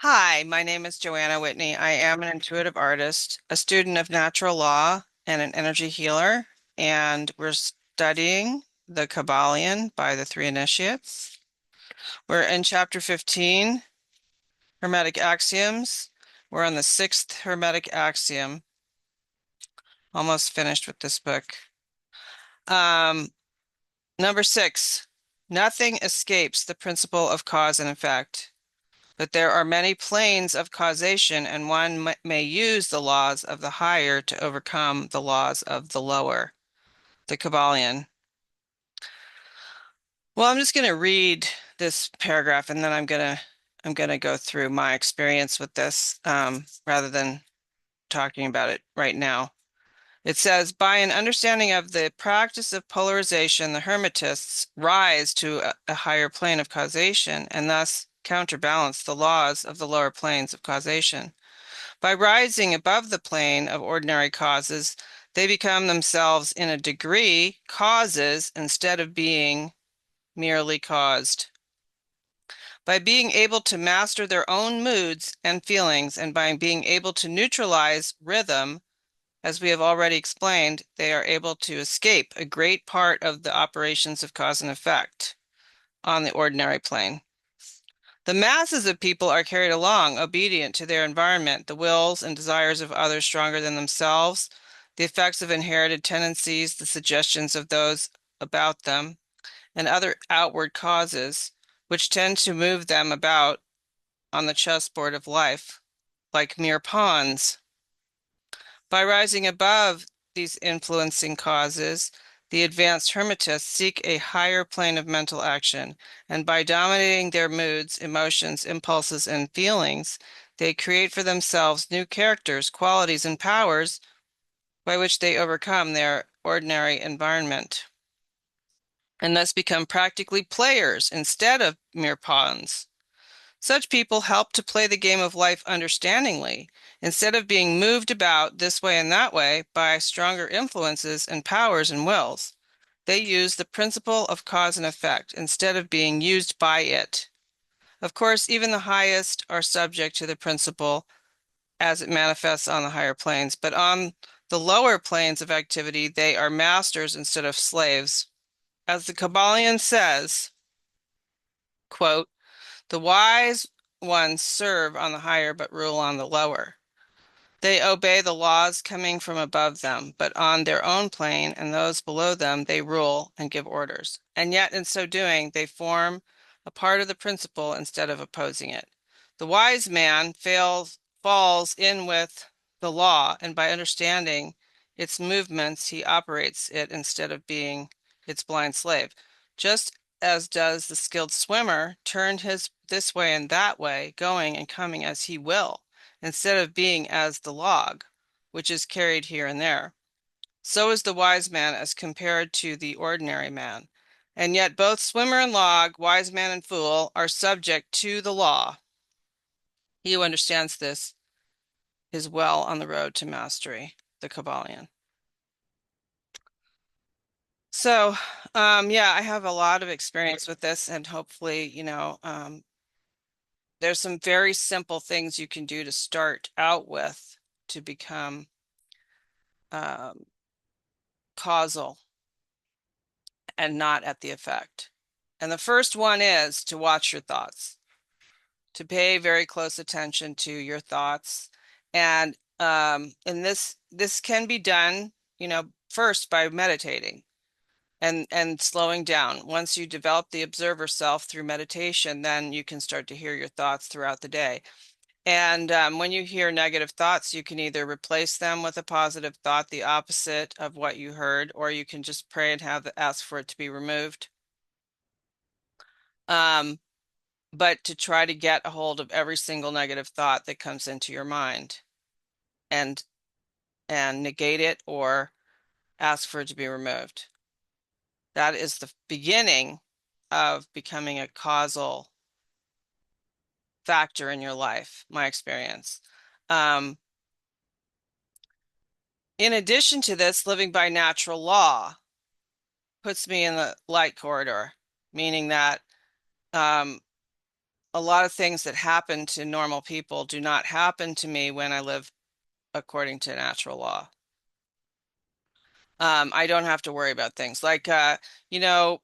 Hi, my name is Joanna Whitney. I am an intuitive artist, a student of natural law, and an energy healer. And we're studying the Kybalion by the three initiates. We're in chapter 15, Hermetic Axioms. We're on the sixth Hermetic axiom. Almost finished with this book. Um, Number 6, nothing escapes the principle of cause and effect. But there are many planes of causation, and one may use the laws of the higher to overcome the laws of the lower. The Kybalion. Well, I'm just going to read this paragraph, and then I'm gonna go through my experience with this rather than talking about it right now. It says, by an understanding of the practice of polarization, the Hermetists rise to a higher plane of causation and thus counterbalance the laws of the lower planes of causation. By rising above the plane of ordinary causes, they become themselves in a degree causes instead of being merely caused. By being able to master their own moods and feelings, and by being able to neutralize rhythm, as we have already explained, they are able to escape a great part of the operations of cause and effect on the ordinary plane. The masses of people are carried along, obedient to their environment, the wills and desires of others stronger than themselves, the effects of inherited tendencies, the suggestions of those about them, and other outward causes, which tend to move them about on the chessboard of life, like mere pawns. By rising above these influencing causes, the advanced Hermetists seek a higher plane of mental action, and by dominating their moods, emotions, impulses, and feelings, they create for themselves new characters, qualities, and powers by which they overcome their ordinary environment, and thus become practically players instead of mere pawns. Such people help to play the game of life understandingly, instead of being moved about this way and that way by stronger influences and powers and wills. They use the principle of cause and effect instead of being used by it. Of course, even the highest are subject to the principle as it manifests on the higher planes, but on the lower planes of activity, they are masters instead of slaves. As the Kybalion says, quote, the wise ones serve on the higher but rule on the lower. They obey the laws coming from above them, but on their own plane and those below them they rule and give orders. And yet in so doing they form a part of the principle instead of opposing it. The wise man falls in with the law, and by understanding its movements he operates it instead of being its blind slave. Just as does the skilled swimmer turn his this way and that way, going and coming as he will, instead of being as the log, which is carried here and there. So is the wise man as compared to the ordinary man. And yet both swimmer and log, wise man and fool, are subject to the law. He who understands this is well on the road to mastery, the Kybalion. So, yeah, I have a lot of experience with this, and hopefully, there's some very simple things you can do to start out with to become um, causal and not at the effect. And the first one is to watch your thoughts, to pay very close attention to your thoughts. And this can be done, first by meditating and slowing down. Once you develop the observer self through meditation, then you can start to hear your thoughts throughout the day. And when you hear negative thoughts, you can either replace them with a positive thought, the opposite of what you heard, or you can just pray and ask for it to be removed. Um, but to try to get a hold of every single negative thought that comes into your mind and negate it or ask for it to be removed. That is the beginning of becoming a causal factor in your life, my experience. Um, in addition to this, living by natural law puts me in the light corridor, meaning that um, a lot of things that happen to normal people do not happen to me when I live according to natural law. I don't have to worry about things like, you know,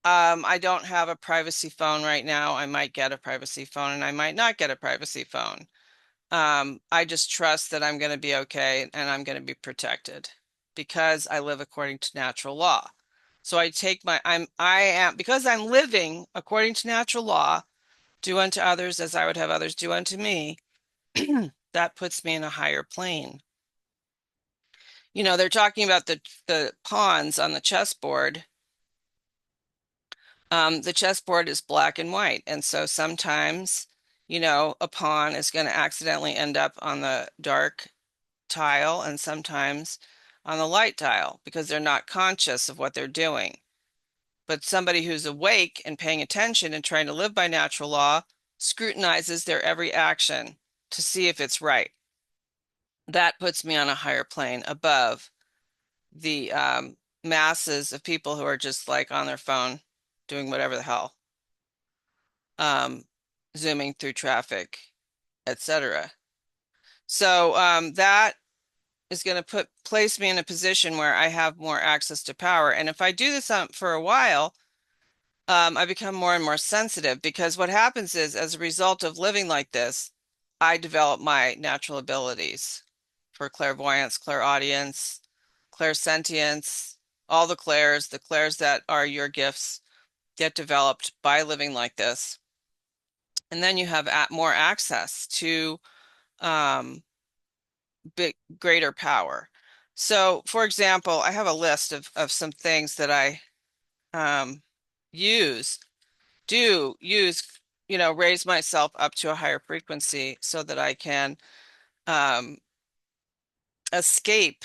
I don't have a privacy phone right now. I might get a privacy phone and I might not get a privacy phone. I just trust that I'm going to be okay and I'm going to be protected because I live according to natural law. So I am, because I'm living according to natural law, do unto others as I would have others do unto me. That puts me in a higher plane. You know, they're talking about the pawns on the chessboard. The chessboard is black and white, and so sometimes, you know, a pawn is going to accidentally end up on the dark tile and sometimes on the light tile because they're not conscious of what they're doing. But somebody who's awake and paying attention and trying to live by natural law scrutinizes their every action to see if it's right. That puts me on a higher plane above the masses of people who are just like on their phone doing whatever the hell, um, zooming through traffic, etc. So that is going to place me in a position where I have more access to power. And if I do this for a while, I become more and more sensitive because what happens is, as a result of living like this, I develop my natural abilities for clairvoyance, clairaudience, clairsentience, all the clairs that are your gifts get developed by living like this. And then you have more access to um, greater power. So, for example, I have a list of some things that I um, use, do use, you know, raise myself up to a higher frequency so that I can um, escape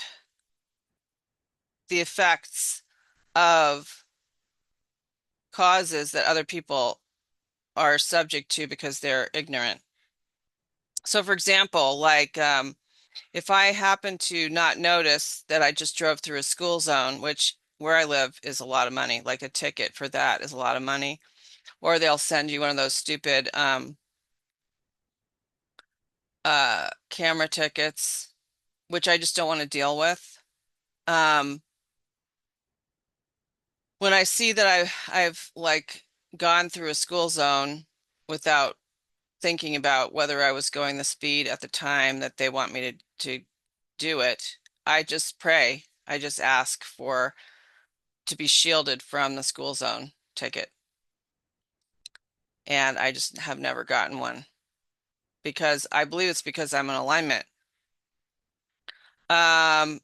the effects of causes that other people are subject to because they're ignorant. So, for example, like if I happen to not notice that I just drove through a school zone, which where I live is a lot of money, like a ticket for that is a lot of money, or they'll send you one of those stupid camera tickets, which I just don't want to deal with. Um, when I see that I've like gone through a school zone without thinking about whether I was going the speed at the time that they want me to do it, I just pray. I just ask for to be shielded from the school zone ticket. And I just have never gotten one because I believe it's because I'm in alignment. Um,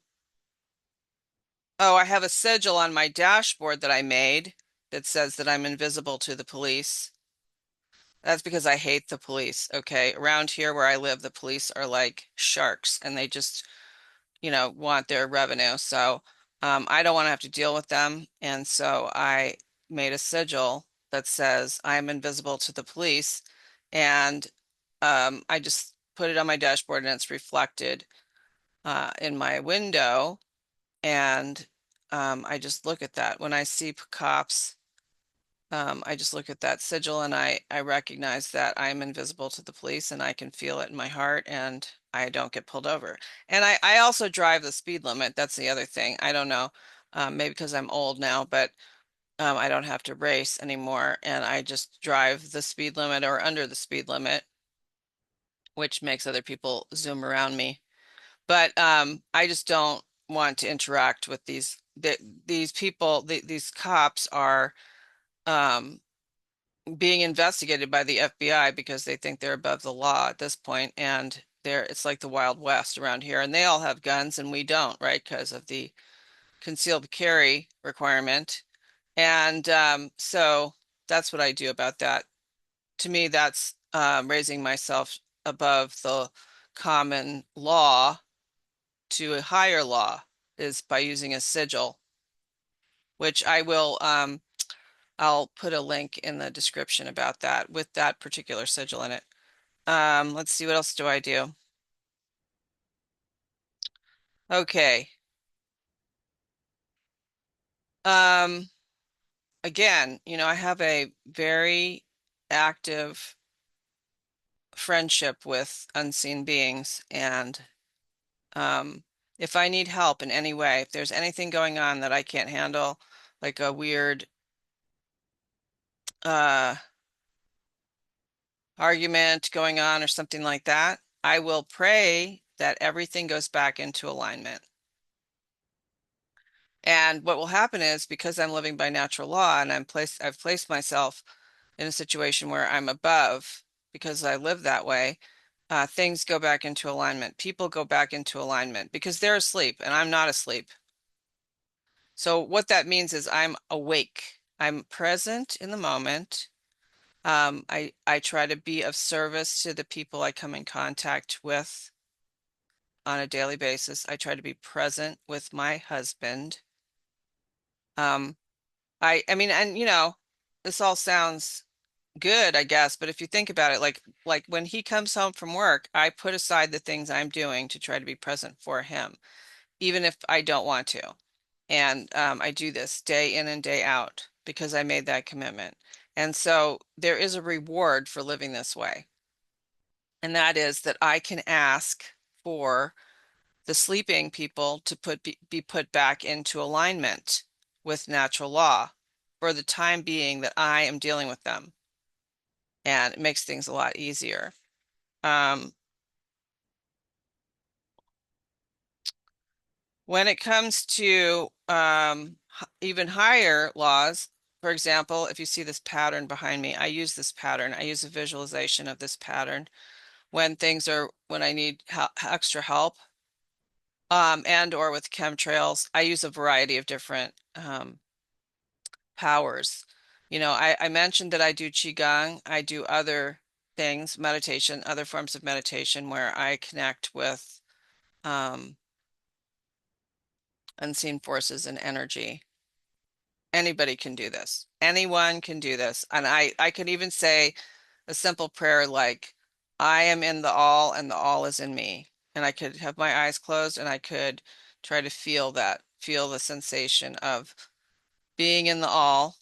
oh, I have a sigil on my dashboard that I made that says that I'm invisible to the police. That's because I hate the police. Okay. Around here where I live, the police are like sharks and they just, you know, want their revenue. So I don't want to have to deal with them. And so I made a sigil that says I'm invisible to the police. And I just put it on my dashboard and it's reflected in my window. And I just look at that. When I see cops, I just look at that sigil and I recognize that I'm invisible to the police and I can feel it in my heart and I don't get pulled over. And I also drive the speed limit. That's the other thing. I don't know, maybe because I'm old now, but I don't have to race anymore and I just drive the speed limit or under the speed limit, which makes other people zoom around me. But I just don't want to interact with these people. These cops are um, being investigated by the FBI because they think they're above the law at this point, and it's like the Wild West around here, and they all have guns and we don't, right? Because of the concealed carry requirement. And so that's what I do about that. To me, that's raising myself above the common law to a higher law is by using a sigil, which I'll put a link in the description about that with that particular sigil in it. Let's see, what else do I do? Okay. Um, again, you know, I have a very active friendship with unseen beings. And if I need help in any way, if there's anything going on that I can't handle, like a weird uh, argument going on or something like that, I will pray that everything goes back into alignment. And what will happen is, because I'm living by natural law and I've placed myself in a situation where I'm above because I live that way, things go back into alignment. People go back into alignment because they're asleep and I'm not asleep. So what that means is I'm awake. I'm present in the moment. I try to be of service to the people I come in contact with on a daily basis. I try to be present with my husband. Um, I mean, and this all sounds good, I guess, but if you think about it, like when he comes home from work, I put aside the things I'm doing to try to be present for him, even if I don't want to. And I do this day in and day out because I made that commitment. And so there is a reward for living this way. And that is that I can ask for the sleeping people to be put back into alignment with natural law for the time being that I am dealing with them. And it makes things a lot easier. Um, when it comes to even higher laws, for example, if you see this pattern behind me, I use this pattern. I use a visualization of this pattern when I need extra help, and or with chemtrails. I use a variety of different powers. I mentioned that I do Qigong. I do other things, meditation, other forms of meditation where I connect with um, unseen forces and energy. Anybody can do this. Anyone can do this. And I could even say a simple prayer like, I am in the all and the all is in me. And I could have my eyes closed and I could try to feel that, feel the sensation of being in the all,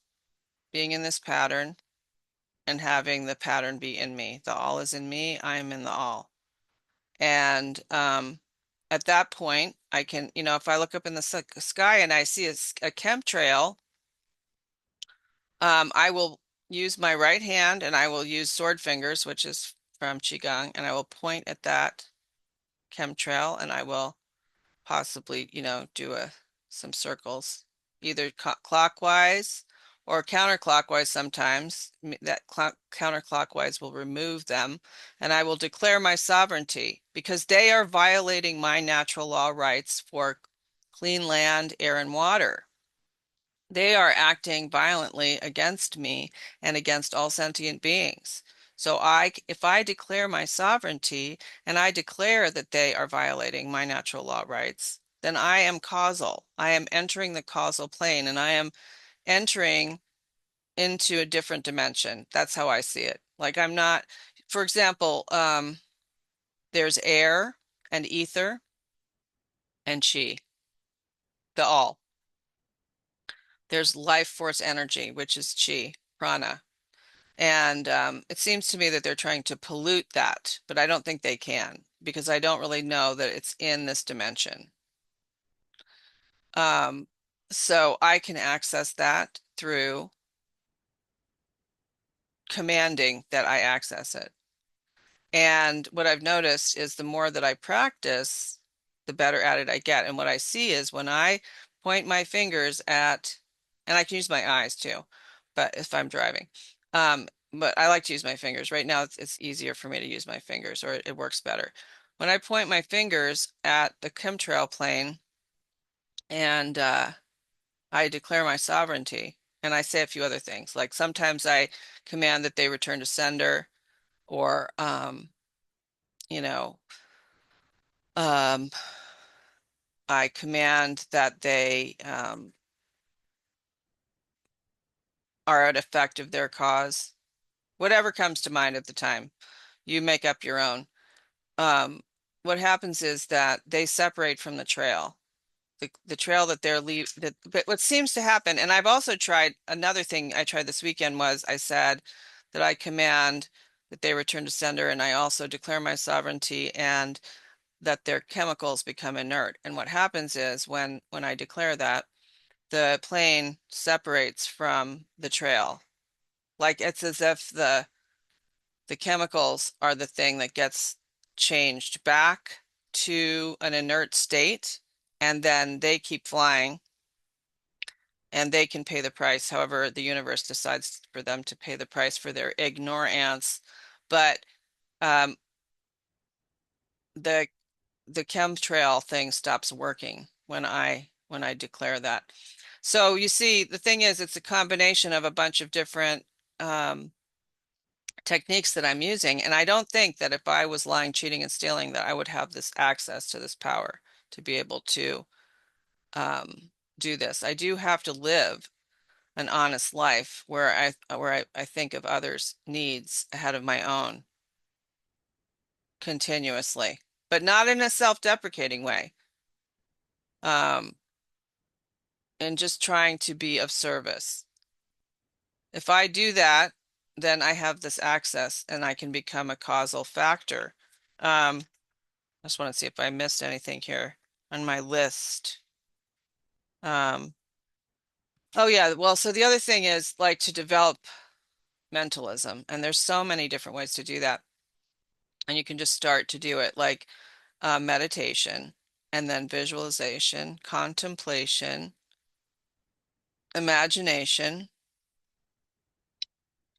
being in this pattern, and having the pattern be in me. The all is in me, I am in the all. And at that point, I can, if I look up in the sky and I see a chemtrail, I will use my right hand and I will use sword fingers, which is from Qigong, and I will point at that chemtrail and I will possibly, do some circles, either clockwise or counterclockwise sometimes. That counterclockwise will remove them, and I will declare my sovereignty because they are violating my natural law rights for clean land, air, and water. They are acting violently against me and against all sentient beings. So if I declare my sovereignty and I declare that they are violating my natural law rights, then I am causal. I am entering the causal plane and I am entering into a different dimension. That's how I see it. Like I'm not, for example, there's air and ether and chi, the all. There's life force energy, which is chi, prana. And it seems to me that they're trying to pollute that, but I don't think they can because I don't really know that it's in this dimension. Um, so I can access that through commanding that I access it. And what I've noticed is the more that I practice, the better at it I get. And what I see is when I point my fingers at, and I can use my eyes too, but if I'm driving, but I like to use my fingers. Right now, it's easier for me to use my fingers, or it works better. When I point my fingers at the chemtrail plane and I declare my sovereignty, and I say a few other things, like sometimes I command that they return to sender, or you know, um, I command that they are at effect of their cause. Whatever comes to mind at the time, you make up your own. Um, what happens is that they separate from the trail. The trail that they're but what seems to happen, and I've also tried another thing I tried this weekend was I said that I command that they return to sender, and I also declare my sovereignty and that their chemicals become inert. And what happens is when I declare that, the plane separates from the trail. Like it's as if the chemicals are the thing that gets changed back to an inert state, and then they keep flying and they can pay the price. However, the universe decides for them to pay the price for their ignorance. But um, the chemtrail thing stops working when I declare that. So you see, the thing is, it's a combination of a bunch of different techniques that I'm using. And I don't think that if I was lying, cheating, and stealing, that I would have this access to this power to be able to do this. I do have to live an honest life where I think of others' needs ahead of my own continuously, but not in a self-deprecating way. And just trying to be of service. If I do that, then I have this access and I can become a causal factor. I just want to see if I missed anything here on my list. Oh yeah, well, so the other thing is like to develop mentalism, and there's so many different ways to do that. And you can just start to do it like meditation, and then visualization, contemplation, imagination,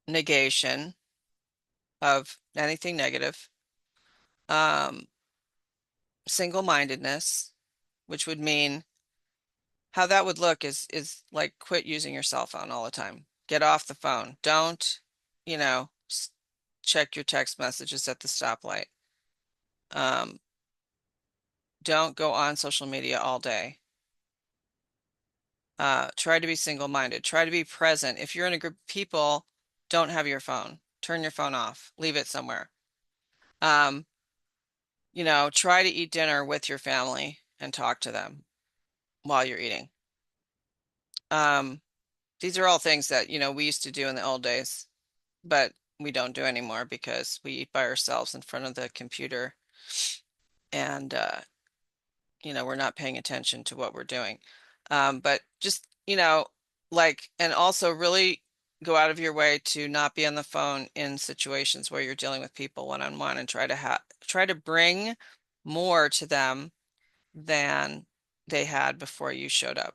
negation of anything negative, um, single-mindedness, which would mean how that would look is like quit using your cell phone all the time. Get off the phone. Don't, you know, check your text messages at the stoplight. Um, don't go on social media all day. Try to be single-minded. Try to be present. If you're in a group of people, don't have your phone. Turn your phone off. Leave it somewhere. Um, try to eat dinner with your family and talk to them while you're eating. These are all things that, we used to do in the old days, but we don't do anymore because we eat by ourselves in front of the computer and, we're not paying attention to what we're doing. But just, and also really go out of your way to not be on the phone in situations where you're dealing with people one-on-one and try to bring more to them than they had before you showed up.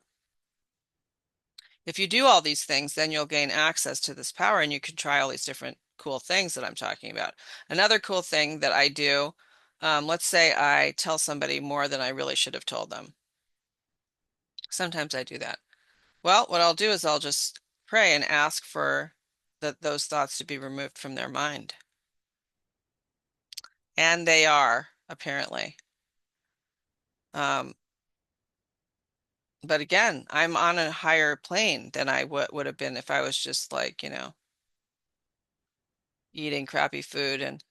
If you do all these things, then you'll gain access to this power and you can try all these different cool things that I'm talking about. Another cool thing that I do, let's say I tell somebody more than I really should have told them. Sometimes I do that. Well, what I'll do is I'll just pray and ask for those thoughts to be removed from their mind. And they are, apparently. But again, I'm on a higher plane than I would have been if I was just like, eating crappy food and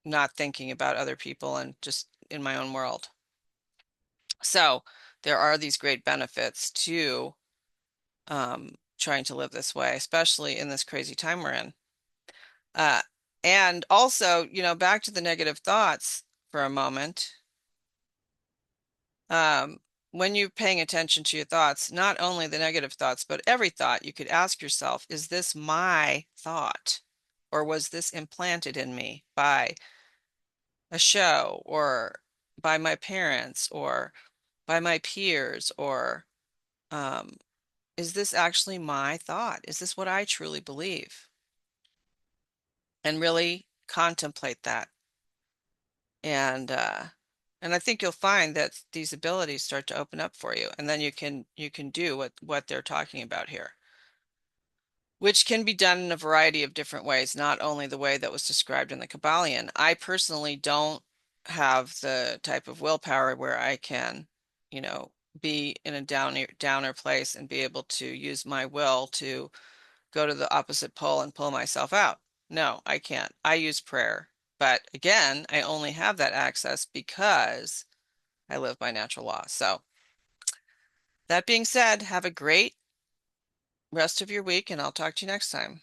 not thinking about other people and just in my own world. So there are these great benefits to trying to live this way, especially in this crazy time we're in. And also, back to the negative thoughts for a moment. When you're paying attention to your thoughts, not only the negative thoughts, but every thought, you could ask yourself, is this my thought? Or was this implanted in me by a show or by my parents or by my peers? Or is this actually my thought? Is this what I truly believe? And really contemplate that. And I think you'll find that these abilities start to open up for you, and then you can do what they're talking about here, which can be done in a variety of different ways, not only the way that was described in the Kybalion. I personally don't have the type of willpower where I can, be in a downer place and be able to use my will to go to the opposite pole and pull myself out. No, I can't. I use prayer. But again, I only have that access because I live by natural law. So that being said, have a great rest of your week and I'll talk to you next time.